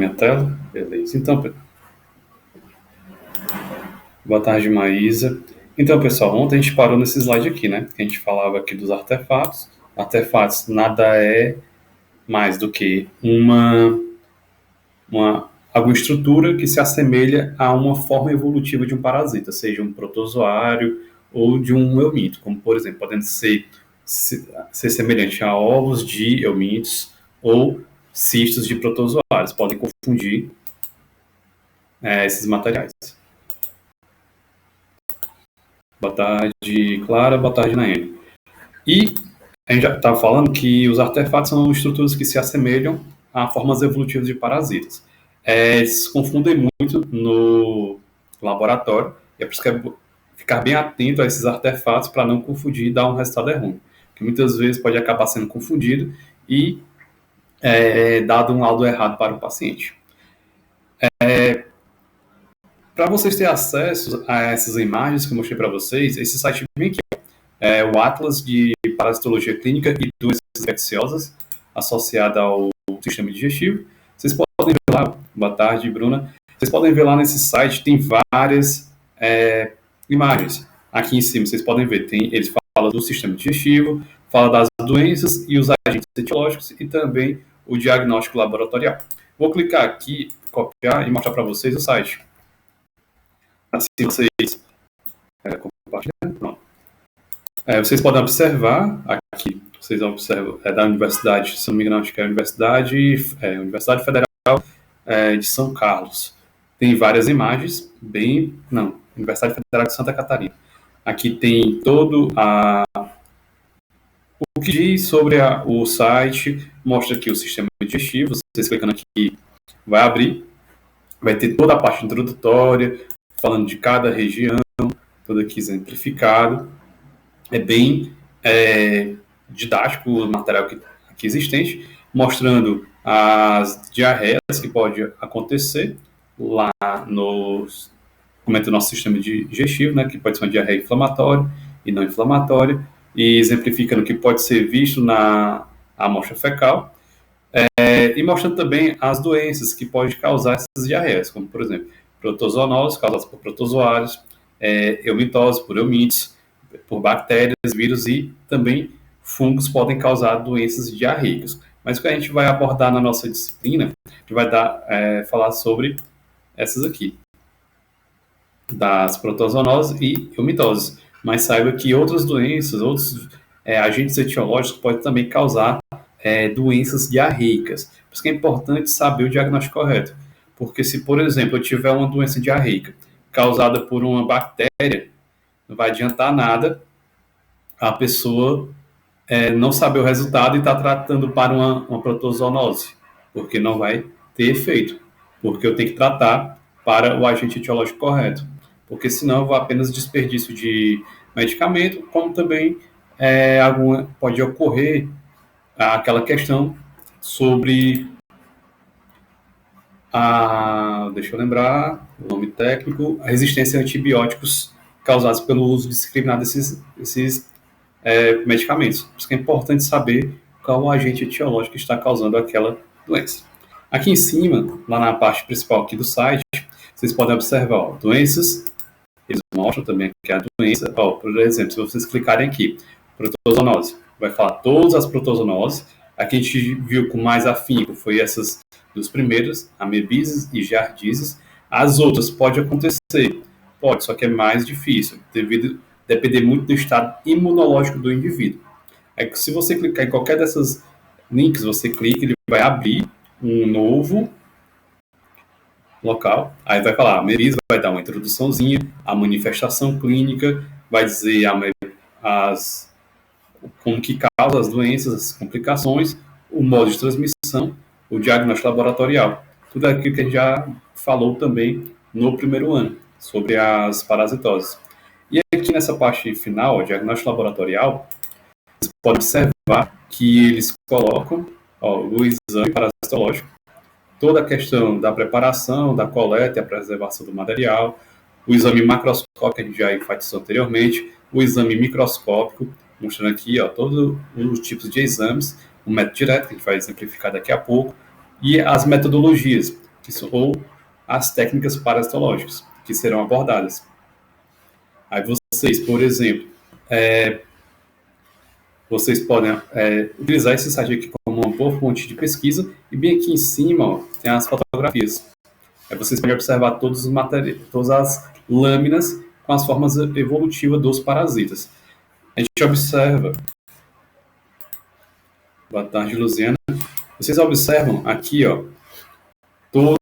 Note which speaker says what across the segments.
Speaker 1: minha tela. Beleza. Então, boa tarde, Maísa. Então, pessoal, ontem a gente parou nesse slide aqui, né? Que a gente falava aqui dos artefatos. Artefatos nada é mais do que alguma estrutura que se assemelha a uma forma evolutiva de um parasita, seja um protozoário ou de um eumínito, como, por exemplo, podendo ser semelhante a ovos de eumínitos ou cistos de protozoários. Podem confundir esses materiais. Boa tarde, Clara. Boa tarde, Naene. E a gente já estava falando que os artefatos são estruturas que se assemelham a formas evolutivas de parasitas. Eles se confundem muito no laboratório, e é por isso que é ficar bem atento a esses artefatos para não confundir e dar um resultado errôneo. Porque muitas vezes pode acabar sendo confundido e dado um laudo errado para o paciente. Para vocês terem acesso a essas imagens que eu mostrei para vocês, esse site vem aqui, o Atlas de Parasitologia Clínica e Doenças Infecciosas, associada ao sistema digestivo. Vocês podem ver lá, boa tarde, Bruna, vocês podem ver lá nesse site, tem várias imagens. Aqui em cima, vocês podem ver, eles falam do sistema digestivo, fala das doenças e os agentes etiológicos e também o diagnóstico laboratorial. Vou clicar aqui, copiar e mostrar para vocês o site. Assim vocês compartilham. Pronto. Vocês podem observar aqui, vocês observam, da Universidade, se não me engano, acho que é a Universidade Federal de São Carlos. Tem várias imagens, Universidade Federal de Santa Catarina. Aqui tem todo o que diz sobre o site, mostra aqui o sistema digestivo, vocês clicando aqui, vai abrir, vai ter toda a parte introdutória, falando de cada região, tudo aqui exemplificado. É bem didático o material aqui existente, mostrando as diarreias que pode acontecer lá como é o nosso sistema digestivo, né, que pode ser uma diarreia inflamatória e não inflamatória, e exemplificando que pode ser visto na amostra fecal, e mostrando também as doenças que podem causar essas diarreias, como, por exemplo, protozoonose, causadas por protozoários, eumitose por eumínitos, por bactérias, vírus e também fungos podem causar doenças diarreicas. Mas o que a gente vai abordar na nossa disciplina, a gente vai falar sobre essas aqui, das protozoonoses e eumitoses. Mas saiba que outras doenças, outros agentes etiológicos podem também causar doenças diarreicas. Por isso que é importante saber o diagnóstico correto. Porque se, por exemplo, eu tiver uma doença diarreica causada por uma bactéria, não vai adiantar nada a pessoa não saber o resultado e estar tratando para uma protozoonose, porque não vai ter efeito. Porque eu tenho que tratar para o agente etiológico correto. Porque senão eu vou apenas desperdício de medicamento, como também pode ocorrer aquela questão sobre deixa eu lembrar o nome técnico, a resistência a antibióticos causados pelo uso indiscriminado desses medicamentos. Por isso que é importante saber qual o agente etiológico que está causando aquela doença. Aqui em cima, lá na parte principal aqui do site, vocês podem observar doenças, eles mostram também que a doença, por exemplo, se vocês clicarem aqui, protozoonose, vai falar todas as protozoonoses. Aqui a gente viu com mais afinco, foi essas dos primeiros, amebises e giardíases. As outras pode acontecer, pode, só que é mais difícil, depender muito do estado imunológico do indivíduo. Se você clicar em qualquer dessas links, você clica, ele vai abrir um novo local, aí vai falar, a amebise vai dar uma introduçãozinha, a manifestação clínica, vai dizer como que causa as doenças, as complicações, o modo de transmissão, o diagnóstico laboratorial. Tudo aquilo que a gente já falou também no primeiro ano, sobre as parasitoses. E aqui nessa parte final, o diagnóstico laboratorial, você pode observar que eles colocam o exame parasitológico, toda a questão da preparação, da coleta e a preservação do material, o exame macroscópico, que a gente já enfatizou anteriormente, o exame microscópico, mostrando aqui todos os tipos de exames, o método direto, que a gente vai exemplificar daqui a pouco, e as metodologias, ou as técnicas parasitológicas, que serão abordadas. Aí vocês, por exemplo, vocês podem utilizar esse site aqui como uma boa fonte de pesquisa, e bem aqui em cima ó, tem as fotografias. Aí vocês podem observar todos os todas as lâminas com as formas evolutivas dos parasitas. A gente observa... Boa tarde, Luziana. Vocês observam aqui, ó, todas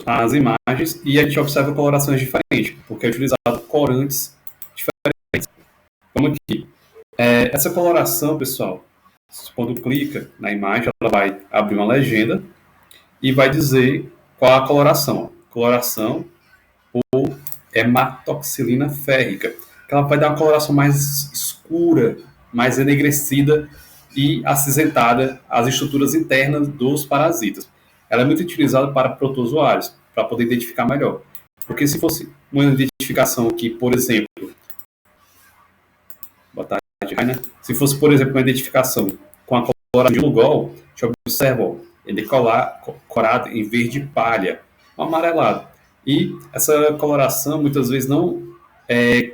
Speaker 1: as imagens e a gente observa colorações diferentes, porque é utilizado corantes diferentes. Como aqui. Essa coloração, pessoal, quando clica na imagem, ela vai abrir uma legenda e vai dizer qual a coloração. Coloração por hematoxilina férrica. Ela vai dar uma coloração mais escura, mais enegrecida e acinzentada às estruturas internas dos parasitas. Ela é muito utilizada para protozoários, para poder identificar melhor. Porque se fosse uma identificação aqui, por exemplo, boa tarde, Rainer. Se fosse, por exemplo, uma identificação com a coloração de Lugol, a gente observa, ó, ele é corado em verde palha, um amarelado. E essa coloração, muitas vezes, não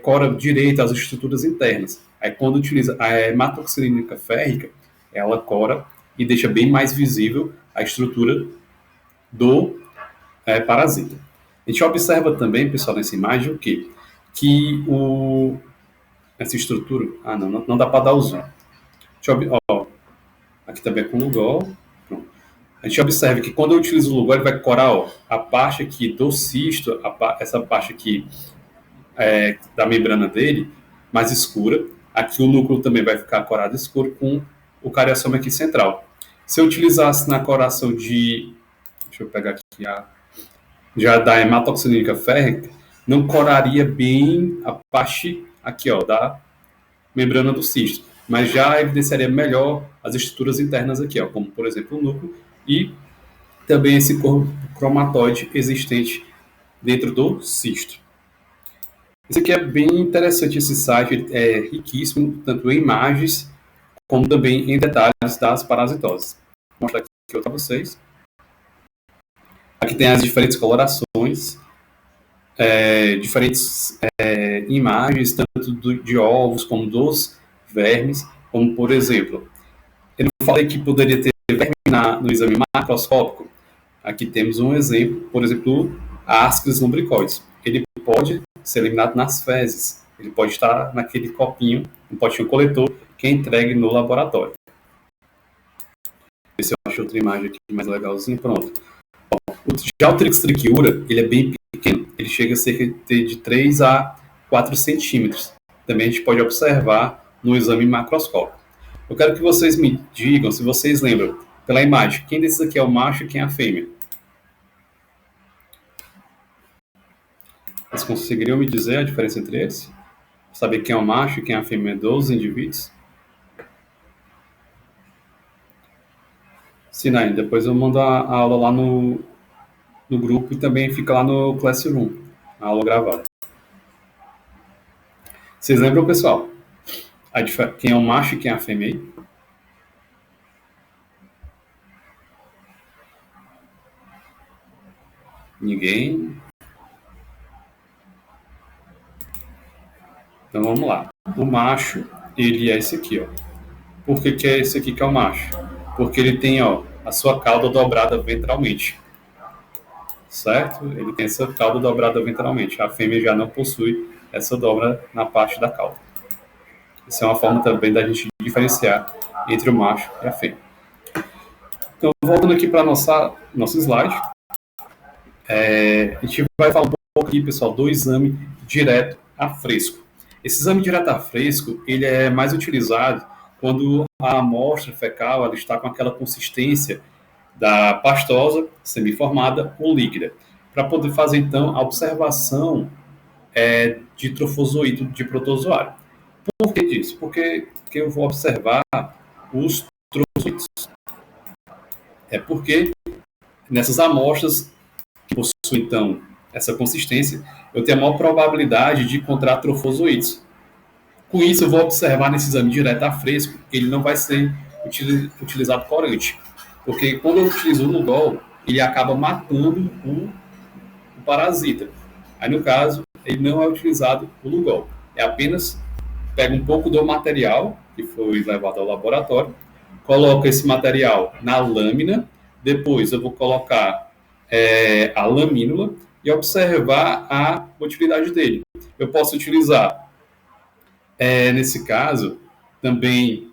Speaker 1: cora direito às estruturas internas. Aí, quando utiliza a hematoxilina férrica, ela cora e deixa bem mais visível a estrutura do parasita. A gente observa também, pessoal, nessa imagem, o quê? Que essa estrutura... Ah, não dá para dar o zoom. Aqui também é com Lugol. Pronto. A gente observa que quando eu utilizo o Lugol, ele vai corar ó, a parte aqui do cisto, essa parte aqui da membrana dele, mais escura. Aqui o núcleo também vai ficar corado escuro com o cariocema aqui central. Se eu utilizasse na coração de... Deixa eu pegar aqui já da hematoxilina férrica, não coraria bem a parte aqui ó, da membrana do cisto, mas já evidenciaria melhor as estruturas internas aqui, ó, como por exemplo o núcleo e também esse corpo cromatóide existente dentro do cisto. Esse aqui é bem interessante, esse site é riquíssimo, tanto em imagens como também em detalhes das parasitoses. Vou mostrar aqui para vocês. Aqui tem as diferentes colorações, diferentes imagens, tanto de ovos como dos vermes, como por exemplo, eu não falei que poderia ter verme no exame macroscópico. Aqui temos um exemplo, por exemplo, a Ascaris lumbricoides. Ele pode ser eliminado nas fezes, ele pode estar naquele copinho, um potinho coletor, que é entregue no laboratório. Esse eu acho outra imagem aqui mais legalzinha, pronto. Já o Trix trichiura, ele é bem pequeno, ele chega a cerca de 3 a 4 centímetros. Também a gente pode observar no exame macroscópico. Eu quero que vocês me digam, se vocês lembram, pela imagem, quem desses aqui é o macho e quem é a fêmea? Vocês conseguiriam me dizer a diferença entre eles? Saber quem é o macho e quem é a fêmea dos indivíduos? Sinai, depois eu mando a aula lá no grupo e também fica lá no Classroom, a aula gravada. Vocês lembram, pessoal? Quem é o macho e quem é a fêmea aí? Ninguém? Então vamos lá. O macho, ele é esse aqui, ó. Por que é esse aqui que é o macho? Porque ele tem, ó, a sua cauda dobrada ventralmente. Certo? Ele tem essa cauda dobrada ventralmente. A fêmea já não possui essa dobra na parte da cauda. Isso é uma forma também da gente diferenciar entre o macho e a fêmea. Então, voltando aqui para nosso slide, a gente vai falar um pouco aqui, pessoal, do exame direto a fresco. Esse exame direto a fresco, ele é mais utilizado quando a amostra fecal ela está com aquela consistência da pastosa, semiformada ou líquida, para poder fazer, então, a observação de trofozoíto de protozoário. Por que disso? Porque eu vou observar os trofozoítos. É porque nessas amostras que possuem, então, essa consistência, eu tenho a maior probabilidade de encontrar trofozoítos. Com isso, eu vou observar nesse exame direto a fresco, ele não vai ser utilizado corante. Porque quando eu utilizo o Lugol, ele acaba matando o parasita. Aí, no caso, ele não é utilizado o Lugol. É apenas pega um pouco do material que foi levado ao laboratório, coloca esse material na lâmina, depois eu vou colocar a lamínula e observar a motilidade dele. Eu posso utilizar, nesse caso, também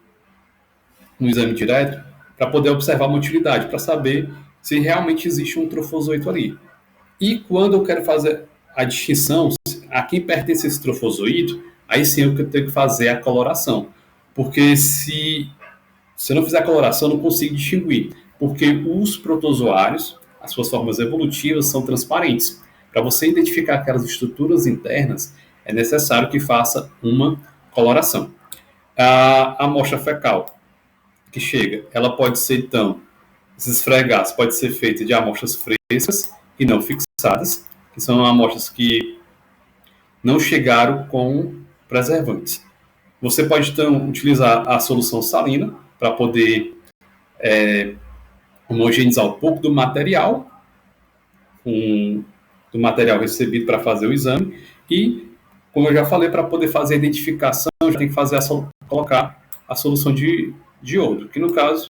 Speaker 1: um exame direto para poder observar a motilidade, para saber se realmente existe um trofozoito ali. E quando eu quero fazer a distinção a quem pertence esse trofozoito, aí sim eu tenho que fazer a coloração. Porque se eu não fizer a coloração, eu não consigo distinguir. Porque os protozoários, as suas formas evolutivas, são transparentes. Para você identificar aquelas estruturas internas, é necessário que faça uma coloração. A amostra fecal que chega, ela pode ser, então, esses fregados pode ser feita de amostras frescas e não fixadas, que são amostras que não chegaram com preservantes. Você pode, então, utilizar a solução salina para poder homogeneizar um pouco do material, do material recebido para fazer o exame, e, como eu já falei, para poder fazer a identificação, já tem que fazer colocar a solução de iodo, que no caso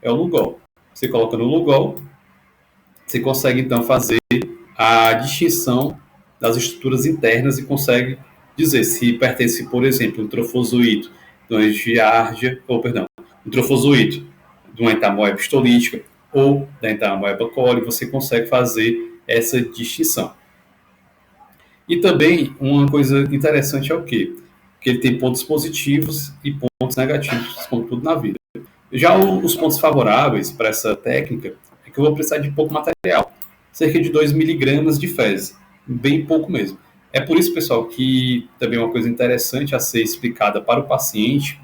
Speaker 1: é o Lugol. Você coloca no Lugol, você consegue então fazer a distinção das estruturas internas e consegue dizer se pertence, por exemplo, um trofozoito de uma giardia, ou perdão, um trofozoito de uma entamoeba histolítica ou da entamoeba coli, você consegue fazer essa distinção. E também uma coisa interessante é o quê? Que ele tem pontos positivos e pontos negativos, como tudo na vida. Já os pontos favoráveis para essa técnica é que eu vou precisar de pouco material, cerca de 2 miligramas de fezes, bem pouco mesmo. É por isso, pessoal, que também uma coisa interessante a ser explicada para o paciente,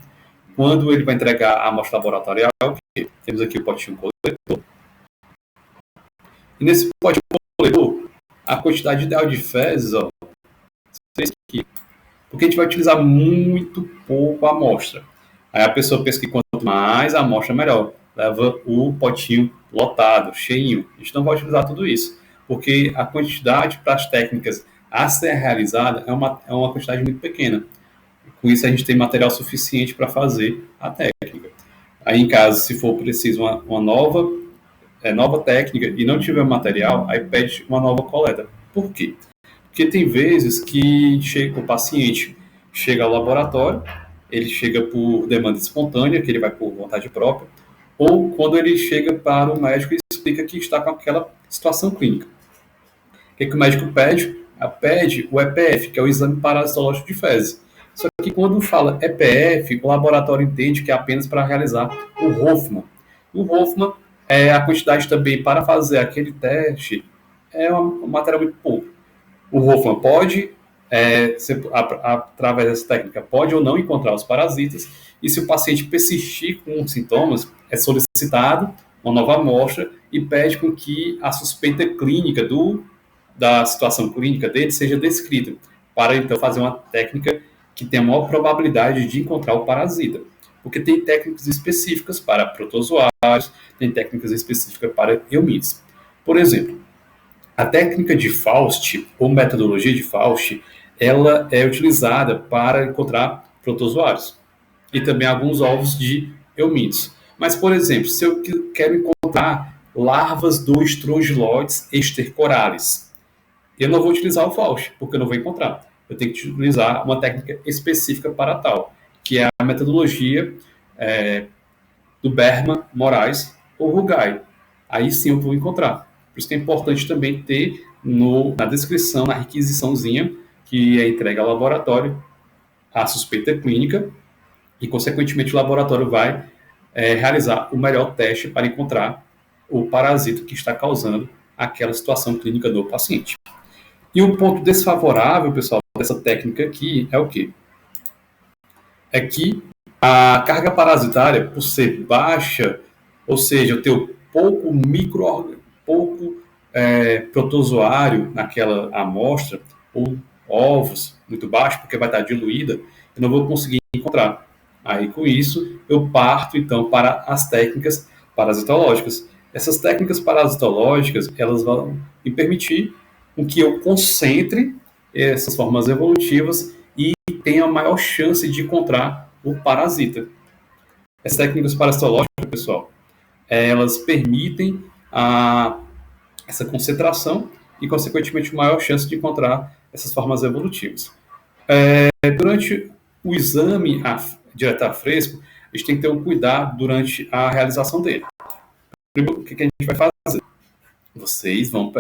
Speaker 1: quando ele vai entregar a amostra laboratorial, que temos aqui o potinho coletor, e nesse potinho coletor, a quantidade ideal de fezes, ó, aqui, porque a gente vai utilizar muito pouco a amostra. Aí a pessoa pensa que quanto mais a amostra, melhor. Leva o potinho lotado, cheinho. A gente não vai utilizar tudo isso, porque a quantidade para as técnicas a ser realizada é uma quantidade muito pequena. Com isso, a gente tem material suficiente para fazer a técnica. Aí, em caso, se for preciso uma nova técnica e não tiver material, aí pede uma nova coleta. Por quê? Porque tem vezes que o paciente chega ao laboratório, ele chega por demanda espontânea, que ele vai por vontade própria, ou quando ele chega para o médico e explica que está com aquela situação clínica. O que o médico pede? Pede o EPF, que é o exame parasitológico de fezes. Só que quando fala EPF, o laboratório entende que é apenas para realizar o Hoffman. O Hoffman, a quantidade também para fazer aquele teste é uma matéria muito pouco. O Hoffman pode, através dessa técnica, pode ou não encontrar os parasitas, e se o paciente persistir com sintomas, é solicitado uma nova amostra e pede com que a suspeita clínica da situação clínica dele seja descrita, para então fazer uma técnica que tenha a maior probabilidade de encontrar o parasita. Porque tem técnicas específicas para protozoários, tem técnicas específicas para eumites. Por exemplo, a técnica de Faust, ou metodologia de Faust, ela é utilizada para encontrar protozoários e também alguns ovos de eumites. Mas, por exemplo, se eu quero encontrar larvas do Strongyloides estercoralis, eu não vou utilizar o Faust, porque eu não vou encontrar. Eu tenho que utilizar uma técnica específica para tal, que é a metodologia do Berman, Moraes ou Rugai. Aí sim eu vou encontrar. Por isso que é importante também ter na descrição, na requisiçãozinha, que é entregue ao laboratório, a suspeita clínica, e, consequentemente, o laboratório vai realizar o melhor teste para encontrar o parasito que está causando aquela situação clínica do paciente. E um ponto desfavorável, pessoal, dessa técnica aqui é o quê? É que a carga parasitária, por ser baixa, ou seja, eu tenho pouco protozoário naquela amostra, ou ovos muito baixos, porque vai estar diluída, eu não vou conseguir encontrar. Aí, com isso, eu parto, então, para as técnicas parasitológicas. Essas técnicas parasitológicas, elas vão me permitir que eu concentre essas formas evolutivas e tenha a maior chance de encontrar o parasita. Essas técnicas parasitológicas, pessoal, elas permitem essa concentração e, consequentemente, maior chance de encontrar essas formas evolutivas. Durante o exame direto a fresco, a gente tem que ter um cuidado durante a realização dele. Primeiro, o que a gente vai fazer? Vocês vão,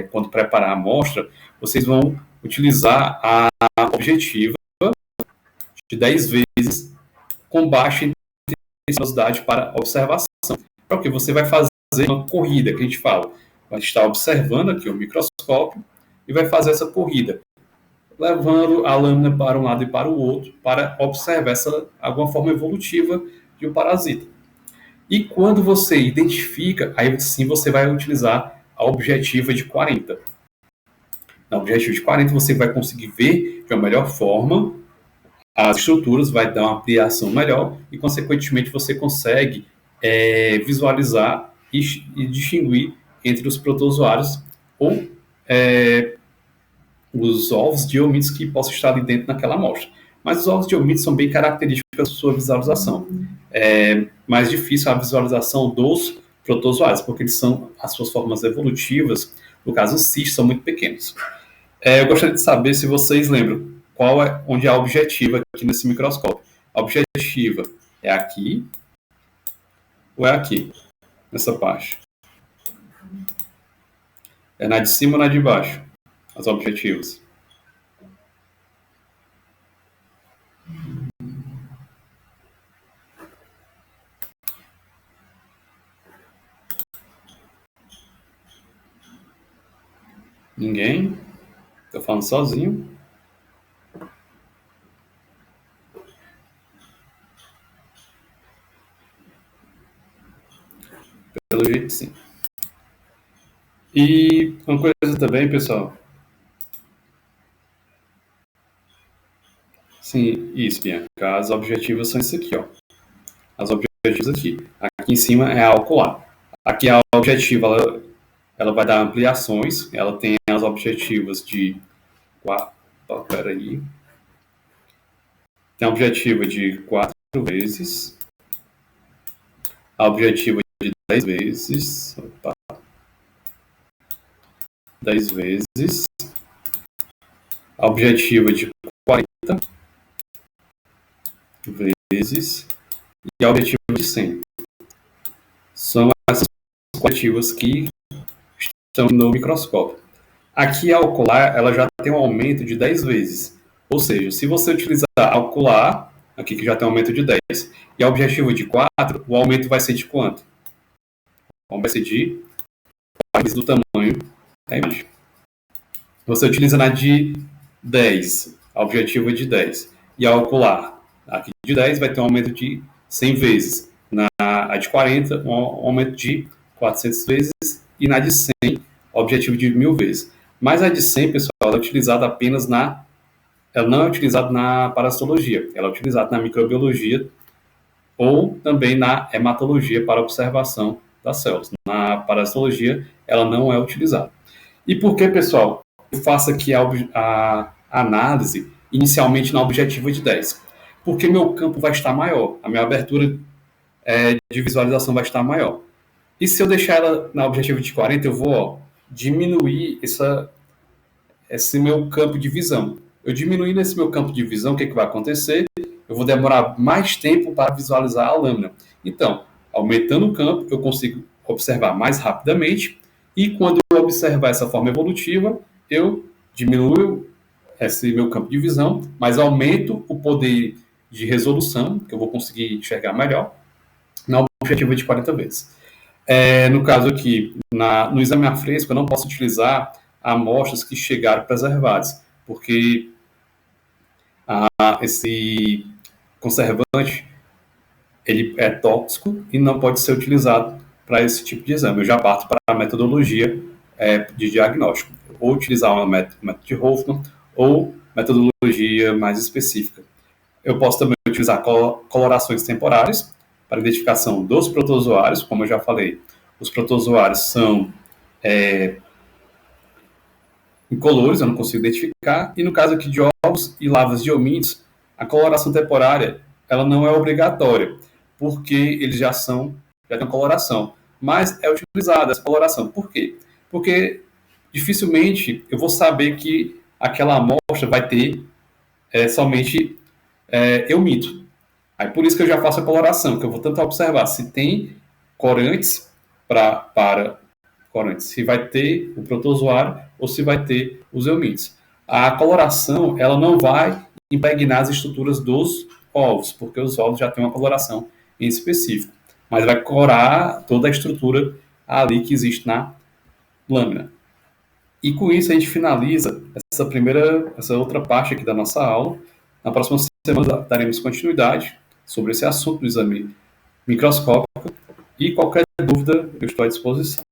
Speaker 1: quando preparar a amostra, vocês vão utilizar a objetiva de 10 vezes com baixa intensidade para observação. Porque você vai fazer uma corrida, que a gente fala. Vai estar observando aqui o microscópio e vai fazer essa corrida, levando a lâmina para um lado e para o outro, para observar alguma forma evolutiva de um parasita. E quando você identifica, aí sim você vai utilizar a objetiva de 40. Na objetiva de 40 você vai conseguir ver de uma melhor forma as estruturas, vai dar uma ampliação melhor e, consequentemente, você consegue visualizar e distinguir entre os protozoários ou os ovos de oomycetes que possam estar ali dentro naquela amostra. Mas os ovos de oomycetes são bem característicos da sua visualização. É mais difícil a visualização dos protozoários, porque eles são, as suas formas evolutivas, no caso os cistos, são muito pequenos. Eu gostaria de saber se vocês lembram onde é a objetiva aqui nesse microscópio. A objetiva é aqui ou é aqui, nessa parte? É na de cima ou na de baixo? As objetivas. Ninguém? Estou falando sozinho. Pelo jeito, sim. E uma coisa também, pessoal. Sim, isso, Bianca. As objetivas são isso aqui, ó. As objetivas aqui. Aqui em cima é a ocular. Aqui a objetiva, ela vai dar ampliações. Ela tem as objetivas de 4. Peraí. Tem a objetiva de 4 vezes. A objetiva de 10 vezes. 10 vezes. A objetiva de 40 vezes. E a objetiva de 100. São essas objetivas que estão no microscópio. Aqui a ocular, ela já tem um aumento de 10 vezes. Ou seja, se você utilizar a ocular, aqui que já tem um aumento de 10, e a objetivo de 4, o aumento vai ser de quanto? Vai ser de 4 vezes do tamanho da imagem. Você utiliza na de 10, a objetiva de 10. E a ocular, aqui de 10, vai ter um aumento de 100 vezes. Na de 40, um aumento de 400 vezes. E na de 100, objetivo de 1000 vezes. Mas a de 100, pessoal, ela é utilizada apenas ela não é utilizada na parasitologia, ela é utilizada na microbiologia ou também na hematologia para observação das células. Na parasitologia, ela não é utilizada. E por que, pessoal, eu faço aqui a análise inicialmente na objetiva de 10? Porque meu campo vai estar maior, a minha abertura de visualização vai estar maior. E se eu deixar ela na objetiva de 40, eu vou diminuir esse meu campo de visão. Eu diminuindo esse meu campo de visão, o que vai acontecer? Eu vou demorar mais tempo para visualizar a lâmina. Então, aumentando o campo, eu consigo observar mais rapidamente e quando eu observar essa forma evolutiva, eu diminuo esse meu campo de visão, mas aumento o poder de resolução, que eu vou conseguir enxergar melhor, na objetiva de 40 vezes. No caso aqui, no exame a fresco, eu não posso utilizar amostras que chegaram preservadas, porque esse conservante ele é tóxico e não pode ser utilizado para esse tipo de exame. Eu já parto para a metodologia de diagnóstico, ou utilizar uma método de Hoffman, ou metodologia mais específica. Eu posso também utilizar colorações temporárias para identificação dos protozoários, como eu já falei. os protozoários são incolores, eu não consigo identificar, e no caso aqui de ovos e larvas de hominídeos, a coloração temporária ela não é obrigatória, porque eles já têm coloração, mas é utilizada essa coloração. Por quê? Porque dificilmente eu vou saber que aquela amostra vai ter somente eumito. Aí por isso que eu já faço a coloração, que eu vou tentar observar se tem corantes para corantes, se vai ter o protozoário ou se vai ter os eumídeos. A coloração ela não vai impregnar as estruturas dos ovos, porque os ovos já têm uma coloração em específico, mas vai corar toda a estrutura ali que existe na lâmina. E com isso a gente finaliza essa outra parte aqui da nossa aula. Na próxima semana daremos continuidade sobre esse assunto do exame microscópico e qualquer dúvida eu estou à disposição.